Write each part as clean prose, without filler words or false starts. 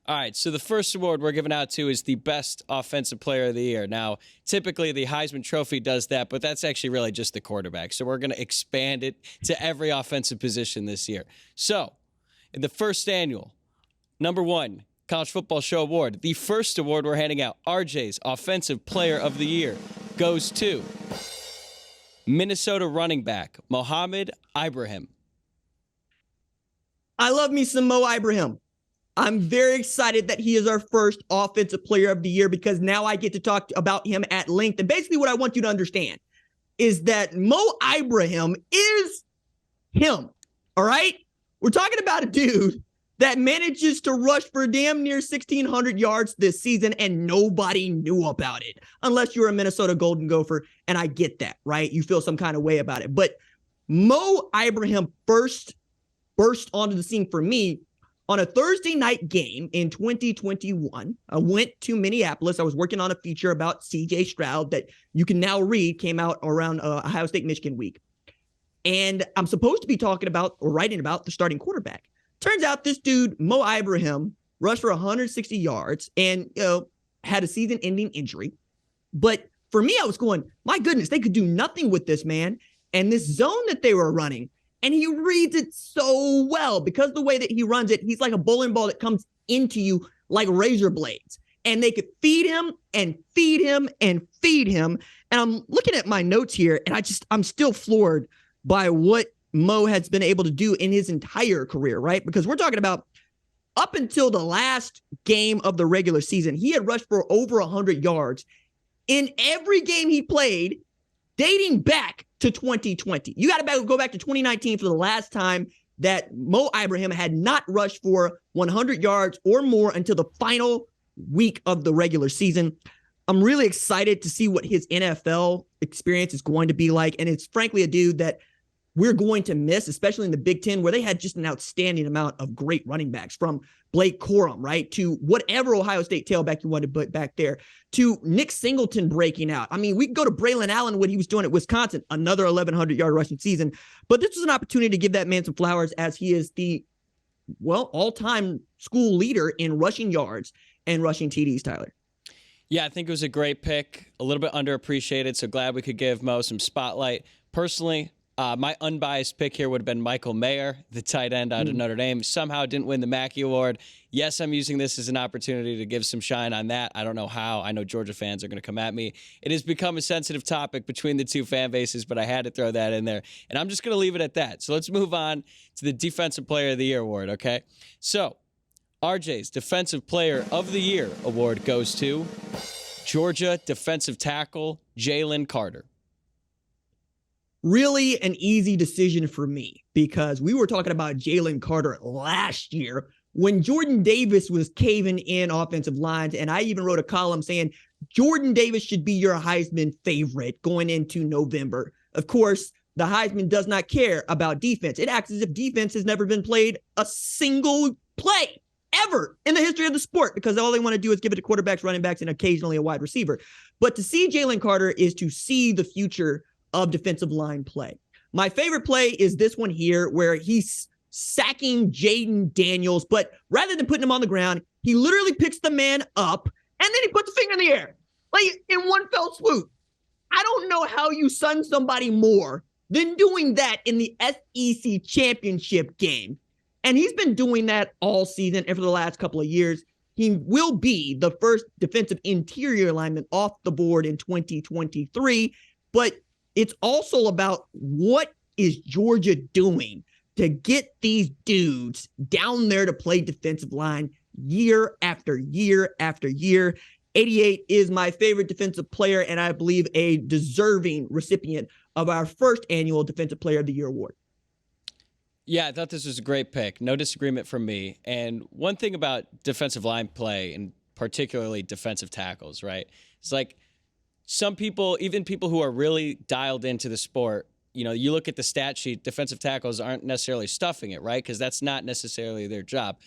All right, so the first award we're giving out to is the best offensive player of the year. Now, typically the Heisman Trophy does that, but that's actually really just the quarterback. So we're going to expand it to every offensive position this year. So, in the first annual, number 1, College Football Show Award, the first award we're handing out, RJ's Offensive Player of the Year, goes to Minnesota running back Mohamed Ibrahim. I love me some Mo Ibrahim. I'm very excited that he is our first offensive player of the year because now I get to talk about him at length. And basically what I want you to understand is that Mo Ibrahim is him, all right? We're talking about a dude that manages to rush for damn near 1,600 yards this season and nobody knew about it unless you're a Minnesota Golden Gopher, and I get that, right? You feel some kind of way about it. But Mo Ibrahim first burst onto the scene for me on a Thursday night game in 2021. I went to Minneapolis. I was working on a feature about C.J. Stroud that you can now read, came out around Ohio State, Michigan week. And I'm supposed to be talking about or writing about the starting quarterback. Turns out this dude, Mo Ibrahim, rushed for 160 yards and had a season-ending injury. But for me, I was going, my goodness, they could do nothing with this man. And this zone that they were running, and he reads it so well because the way that he runs it, he's like a bowling ball that comes into you like razor blades. And they could feed him and feed him and feed him. And I'm looking at my notes here, and I'm still floored by what Mo has been able to do in his entire career, right? Because we're talking about up until the last game of the regular season, he had rushed for over 100 yards in every game he played dating back to 2020. You got to go back to 2019 for the last time that Mo Ibrahim had not rushed for 100 yards or more until the final week of the regular season. I'm really excited to see what his NFL experience is going to be like. And it's frankly a dude that we're going to miss, especially in the Big Ten, where they had just an outstanding amount of great running backs, from Blake Corum, right, to whatever Ohio State tailback you wanted to put back there, to Nick Singleton breaking out. I mean, we can go to Braylon Allen, what he was doing at Wisconsin, another 1,100-yard rushing season. But this was an opportunity to give that man some flowers, as he is the, all-time school leader in rushing yards and rushing TDs, Tyler. Yeah, I think it was a great pick, a little bit underappreciated, so glad we could give Mo some spotlight. Personally, my unbiased pick here would have been Michael Mayer, the tight end out of Notre Dame. Somehow didn't win the Mackey Award. Yes, I'm using this as an opportunity to give some shine on that. I don't know how. I know Georgia fans are going to come at me. It has become a sensitive topic between the two fan bases, but I had to throw that in there. And I'm just going to leave it at that. So let's move on to the Defensive Player of the Year award, okay? So RJ's Defensive Player of the Year award goes to Georgia defensive tackle Jalen Carter. Really an easy decision for me, because we were talking about Jalen Carter last year when Jordan Davis was caving in offensive lines. And I even wrote a column saying Jordan Davis should be your Heisman favorite going into November. Of course, the Heisman does not care about defense. It acts as if defense has never been played a single play ever in the history of the sport, because all they want to do is give it to quarterbacks, running backs, and occasionally a wide receiver. But to see Jalen Carter is to see the future of defensive line play. My favorite play is this one here, where he's sacking Jaden Daniels, but rather than putting him on the ground, he literally picks the man up and then he puts a finger in the air, like in one fell swoop. I don't know how you sun somebody more than doing that in the SEC championship game. And he's been doing that all season and for the last couple of years. He will be the first defensive interior lineman off the board in 2023, but it's also about what is Georgia doing to get these dudes down there to play defensive line year after year after year. 88 is my favorite defensive player, and I believe a deserving recipient of our first annual Defensive Player of the Year award. Yeah, I thought this was a great pick. No disagreement from me. And one thing about defensive line play, and particularly defensive tackles, right? It's like, some people, even people who are really dialed into the sport, you look at the stat sheet, defensive tackles aren't necessarily stuffing it, right? Because that's not necessarily their job.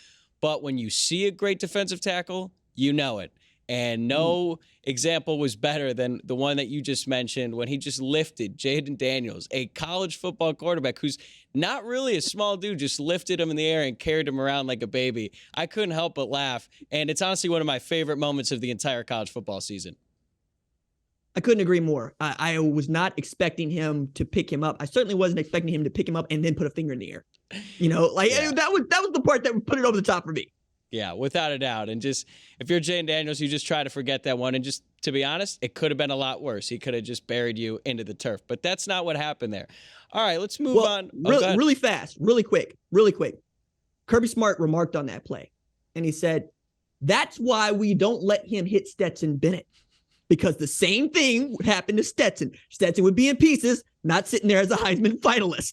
But when you see a great defensive tackle, you know it. And no example was better than the one that you just mentioned when he just lifted Jaden Daniels, a college football quarterback who's not really a small dude, just lifted him in the air and carried him around like a baby. I couldn't help but laugh. And it's honestly one of my favorite moments of the entire college football season. I couldn't agree more. I was not expecting him to pick him up. I certainly wasn't expecting him to pick him up and then put a finger in the air. That was the part that would put it over the top for me. Yeah, without a doubt. And just, if you're Jaden Daniels, you just try to forget that one. And just, to be honest, it could have been a lot worse. He could have just buried you into the turf. But that's not what happened there. All right, let's move on. Really fast, really quick. Kirby Smart remarked on that play. And he said, that's why we don't let him hit Stetson Bennett. Because the same thing would happen to Stetson. Stetson would be in pieces, not sitting there as a Heisman finalist.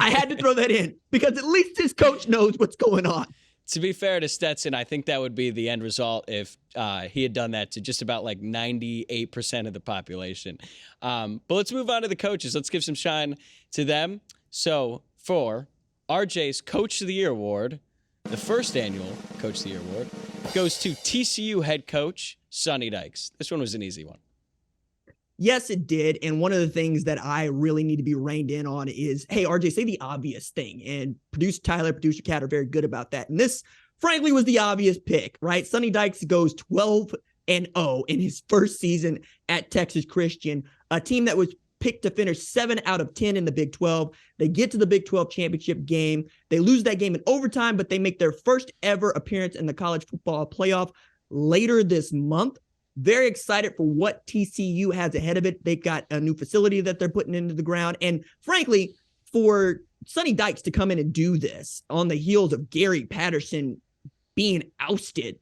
I had to throw that in because at least his coach knows what's going on. To be fair to Stetson, I think that would be the end result if he had done that to just about like 98% of the population. But let's move on to the coaches. Let's give some shine to them. So for RJ's Coach of the Year award, the first annual Coach of the Year award goes to TCU head coach Sonny Dykes. This one was an easy one. Yes, it did. And one of the things that I really need to be reined in on is, hey, RJ, say the obvious thing. And producer Tyler, producer Kat are very good about that. And this, frankly, was the obvious pick, right? Sonny Dykes goes 12-0 in his first season at Texas Christian, a team that was picked to finish 7 out of 10 in the Big 12. They get to the Big 12 championship game. They lose that game in overtime, but they make their first ever appearance in the college football playoff later this month. Very excited for what TCU has ahead of it. They've got a new facility that they're putting into the ground. And frankly, for Sonny Dykes to come in and do this on the heels of Gary Patterson being ousted,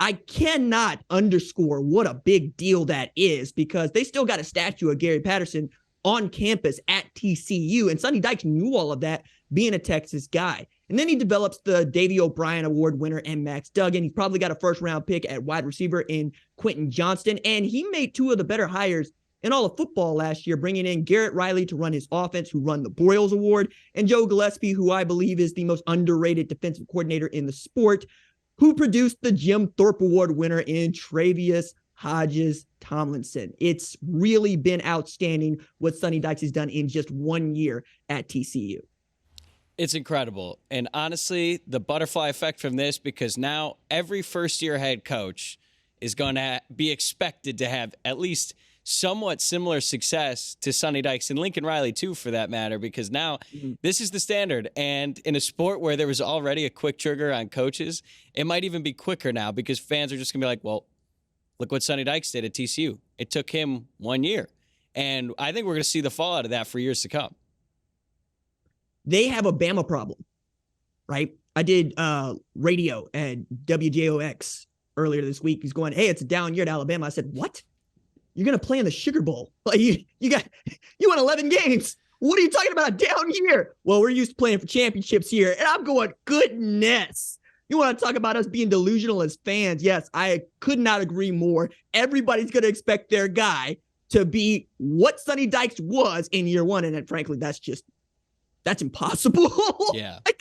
I cannot underscore what a big deal that is, because they still got a statue of Gary Patterson on campus at TCU. And Sonny Dykes knew all of that, being a Texas guy. And then he develops the Davey O'Brien Award winner and Max Duggan. He's probably got a first-round pick at wide receiver in Quentin Johnston. And he made 2 of the better hires in all of football last year, bringing in Garrett Riley to run his offense, who won the Broyles Award, and Joe Gillespie, who I believe is the most underrated defensive coordinator in the sport, who produced the Jim Thorpe Award winner in Travius Hodges Tomlinson. It's really been outstanding what Sonny Dykes has done in just 1 year at TCU. It's incredible. And honestly, the butterfly effect from this, because now every first-year head coach is going to be expected to have at least somewhat similar success to Sonny Dykes and Lincoln Riley, too, for that matter, because now this is the standard. And in a sport where there was already a quick trigger on coaches, it might even be quicker now, because fans are just going to be like, well, look what Sonny Dykes did at TCU. It took him 1 year. And I think we're going to see the fallout of that for years to come. They have a Bama problem, right? I did radio at WJOX earlier this week. He's going, hey, it's a down year at Alabama. I said, what? You're going to play in the Sugar Bowl. Like you won 11 games. What are you talking about? A down year? Well, we're used to playing for championships here. And I'm going, goodness. You want to talk about us being delusional as fans? Yes, I could not agree more. Everybody's going to expect their guy to be what Sonny Dykes was in year 1. And then, frankly, that's impossible. Yeah. I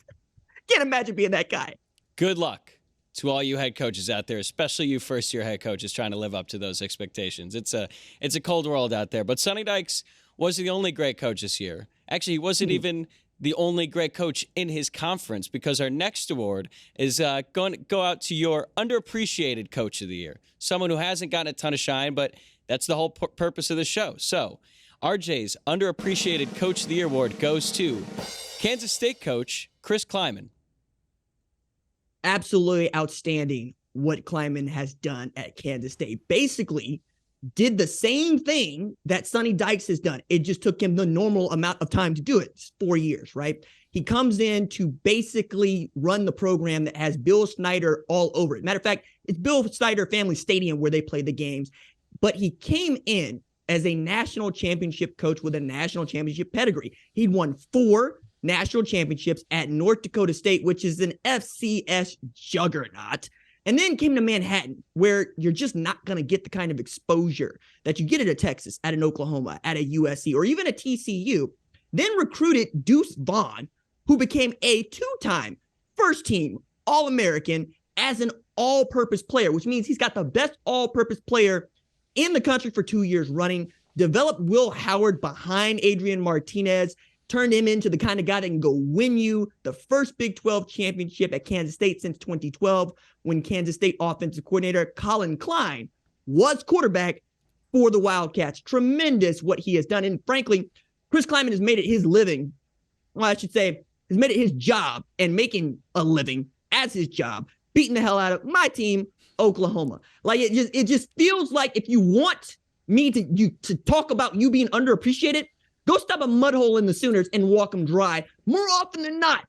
can't imagine being that guy. Good luck to all you head coaches out there, especially you first-year head coaches trying to live up to those expectations. It's a cold world out there. But Sonny Dykes wasn't the only great coach this year. Actually, he wasn't even the only great coach in his conference, because our next award is going to go out to your underappreciated coach of the year, someone who hasn't gotten a ton of shine, but that's the whole purpose of the show. So RJ's underappreciated coach of the year award goes to Kansas State coach Chris Klieman. Absolutely outstanding what Klieman has done at Kansas State. Basically did the same thing that Sonny Dykes has done. It just took him the normal amount of time to do it. It's 4 years, right? He comes in to basically run the program that has Bill Snyder all over it. Matter of fact, it's Bill Snyder Family Stadium where they play the games. But he came in as a national championship coach with a national championship pedigree. He'd won 4 national championships at North Dakota State, which is an FCS juggernaut, and then came to Manhattan, where you're just not going to get the kind of exposure that you get at a Texas, at an Oklahoma, at a USC, or even a TCU. Then recruited Deuce Vaughn, who became a 2-time first-team All-American as an all-purpose player, which means he's got the best all-purpose player in the country for 2 years running, developed Will Howard behind Adrian Martinez, turned him into the kind of guy that can go win you the first Big 12 championship at Kansas State since 2012, when Kansas State offensive coordinator Colin Klein was quarterback for the Wildcats. Tremendous what he has done. And frankly, Chris Klieman has made it his living. Well, I should say, has made it his job and making a living as his job, beating the hell out of my team, Oklahoma. Like it just feels like if you want me to talk about you being underappreciated, go stop a mud hole in the Sooners and walk them dry more often than not.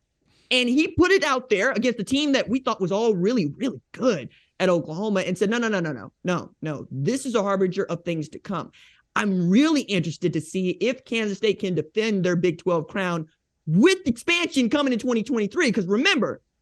And he put it out there against a team that we thought was all really, really good at Oklahoma and said, no. This is a harbinger of things to come. I'm really interested to see if Kansas State can defend their Big 12 crown with expansion coming in 2023. Because remember,